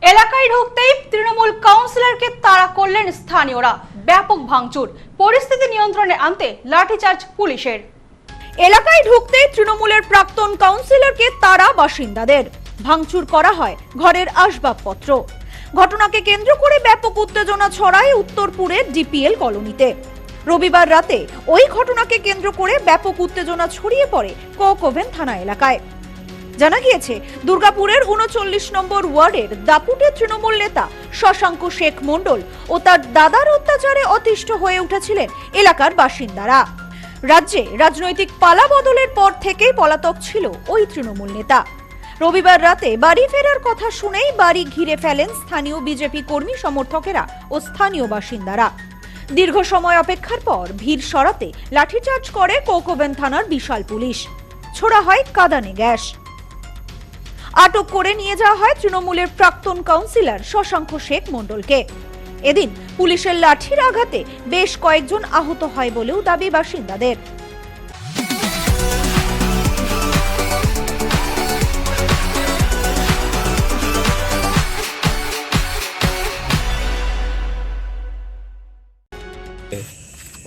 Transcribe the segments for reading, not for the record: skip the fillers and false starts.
এলাকায় ঢুকতেই তৃণমূল কাউন্সিলরকে তাড়া করলেন স্থানীয়রা। ব্যাপক ভাঙচুর, পরিস্থিতি নিয়ন্ত্রণে আনতে লাঠিচার্জ পুলিশের। এলাকায় ঢুকতেই তৃণমূলের প্রাক্তন কাউন্সিলরকে তাড়া বাসিন্দাদের, ভাঙচুর করা হয় ঘরের আসবাবপত্র। ঘটনাকে কেন্দ্র করে ব্যাপক উত্তেজনা ছড়ায় উত্তরপুরের ডিপিএল কলোনিতে। রবিবার রাতে ওই ঘটনাকে কেন্দ্র করে ব্যাপক উত্তেজনা ছড়িয়ে পড়ে কক ওভেন থানা এলাকায়। জানা গিয়েছে, দুর্গাপুরের ৩৯ নম্বর ওয়ার্ডের দাপুটের তৃণমূল নেতা শশাঙ্ক শেখ মণ্ডল ও তার দাদার অত্যাচারে অতিষ্ঠ হয়ে উঠেছিলেন এলাকার বাসিন্দারা। রাজ্যে রাজনৈতিক পালা বদলের পর থেকেই পলাতক ছিল ওই তৃণমূল নেতা। রবিবার রাতে বাড়ি ফেরার কথা শুনেই বাড়ি ঘিরে ফেলেন স্থানীয় বিজেপি কর্মী সমর্থকেরা ও স্থানীয় বাসিন্দারা। দীর্ঘ সময় অপেক্ষার পর ভিড় সরাতে লাঠিচার্জ করে কক ওভেন থানার বিশাল পুলিশ। ছোড়া হয় কাঁদানে গ্যাস। আটক করে নিয়ে যাওয়া হয় তৃণমূলের প্রাক্তন কাউন্সিলর শশাঙ্ক শেখ মণ্ডলকে। এদিন পুলিশের লাঠির আঘাতে বেশ কয়েকজন আহত হয় বলেও দাবি বাসিন্দাদের।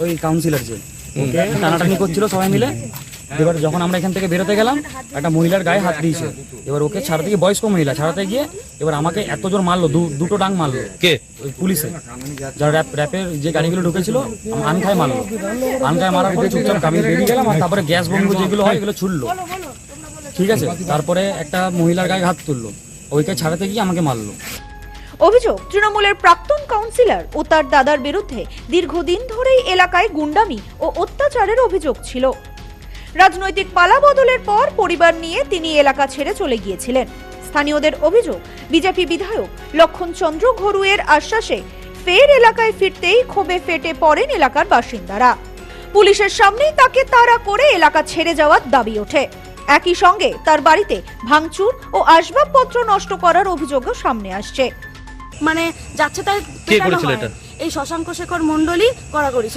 ওই কাউন্সিলর যে ওকে টানাটানি করছিল সবাই মিলে। এবার যখন আমরা এখান থেকে বেরোতে গেলাম, একটা মহিলার গায়ে হাত দিয়েছে। এবার ওকে ছাড়াতে গিয়ে, বয়স্ক মহিলা ছাড়াতে গিয়ে এবার আমাকে এত জোর মারলো, দুটো ডাং মারলো। কে? ওই পুলিশে, যারা র্যাপের যে গাড়িগুলো ঢুকেছিল আনখায় মারলো। আনখায় মারার পরে চুপচাপ আমি বেরিয়ে গেলাম, আর তারপরে গ্যাস বন্ধ যেগুলো হয় এগুলো ছুটলো। ঠিক আছে, তারপরে একটা মহিলার গায়ে হাত তুললো, ওইকে ছাড়াতে গিয়ে আমাকে মারলো। অভিযোগ, তৃণমূলের প্রাক্তন কাউন্সিলর ও তার দাদার বিরুদ্ধে দীর্ঘদিন ধরেই এলাকায় গুন্ডামি ও অত্যাচারের অভিযোগ ছিল। রাজনৈতিক পালা বদলের পর পরিবার নিয়ে তিনি এলাকা ছেড়ে চলে গিয়েছিলেন। স্থানীয়দের অভিযোগ, বিজেপি বিধায়ক লক্ষণ চন্দ্র ঘরুয়ের আশ্বাসে ফের এলাকায় ফিরতেই ক্ষোভে ফেটে পড়েন এলাকার বাসিন্দারা। পুলিশের সামনেই তাকে তাড়া করে এলাকা ছেড়ে যাওয়ার দাবি ওঠে। একই সঙ্গে তার বাড়িতে ভাঙচুর ও আসবাবপত্র নষ্ট করার অভিযোগও সামনে আসছে। মানে যাচ্ছে তাই এই শশাঙ্ক শেখর মণ্ডলী করাকরি,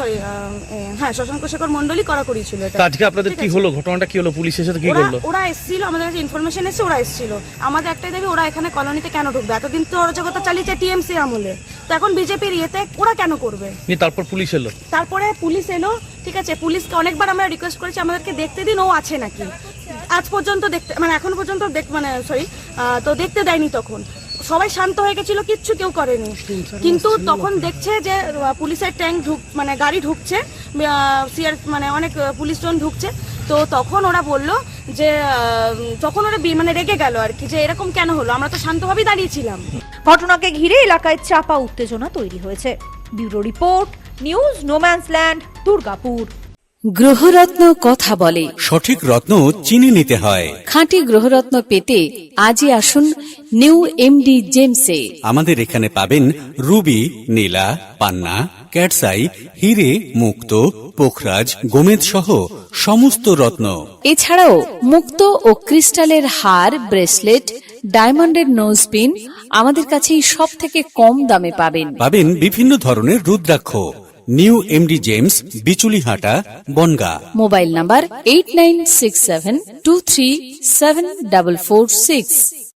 শশাঙ্ক শেখর মণ্ডলী করাকরি ছিল এটা। আজকে আপনাদের কি হলো, ঘটনাটা কি হলো, পুলিশের সাথে কি করলো? ওরা এসেছিল, আমাদের কাছে ইনফরমেশন এসেছে, ওরা এসেছিল। আমাদের একটাই দাবি, ওরা এখানে কলোনিতে কেন ঢুকবে? এতদিন তো অরাজকতা চালিয়েছে টিএমসি আমলে, তো এখন বিজেপির ইয়েতে ওরা কেন করবে? তারপর পুলিশ এলো। তারপরে পুলিশ এলো, ঠিক আছে। পুলিশকে অনেকবার আমরা রিকোয়েস্ট করেছি আমাদেরকে দেখতে দিন ও আছে নাকি। আজ পর্যন্ত দেখতে, মানে এখন পর্যন্ত তো দেখতে দেয়নি। তখন সবাই শান্ত হয়ে গেছিল, কিচ্ছু কেউ করেনি। কিন্তু তখন দেখছে যে পুলিশের ট্যাঙ্ক মানে গাড়ি ঢুকছে, অনেক পুলিশ জন ঢুকছে। তো তখন ওরা বলল যে, তখন ওরা মানে রেগে গেল আর কি, যে এরকম কেন হলো, আমরা তো শান্তভাবেই দাঁড়িয়েছিলাম। ঘটনাকে ঘিরে এলাকায় চাপা উত্তেজনা তৈরি হয়েছে। Bureau report, news no man's land, Durgapur. গ্রহরত্ন কথা বলে, সঠিক রত্ন চিনি নিতে হয়। খাঁটি গ্রহরত্ন পেতে আজই আসুন নিউ এমডি জেমসে। আমাদের এখানে পাবেন রুবি, নীলা, পান্না, ক্যাটসাই, হিরে, মুক্ত, পোখরাজ, গোমেদ সহ সমস্ত রত্ন। এছাড়াও মুক্ত ও ক্রিস্টালের হার, ব্রেসলেট, ডায়মন্ডের নোজপিন আমাদের কাছেই সব থেকে কম দামে পাবেন। পাবেন বিভিন্ন ধরনের রুদ্রাক্ষ। New MD gems, Bichulihata, Bangaon. Mobile number 8967237446।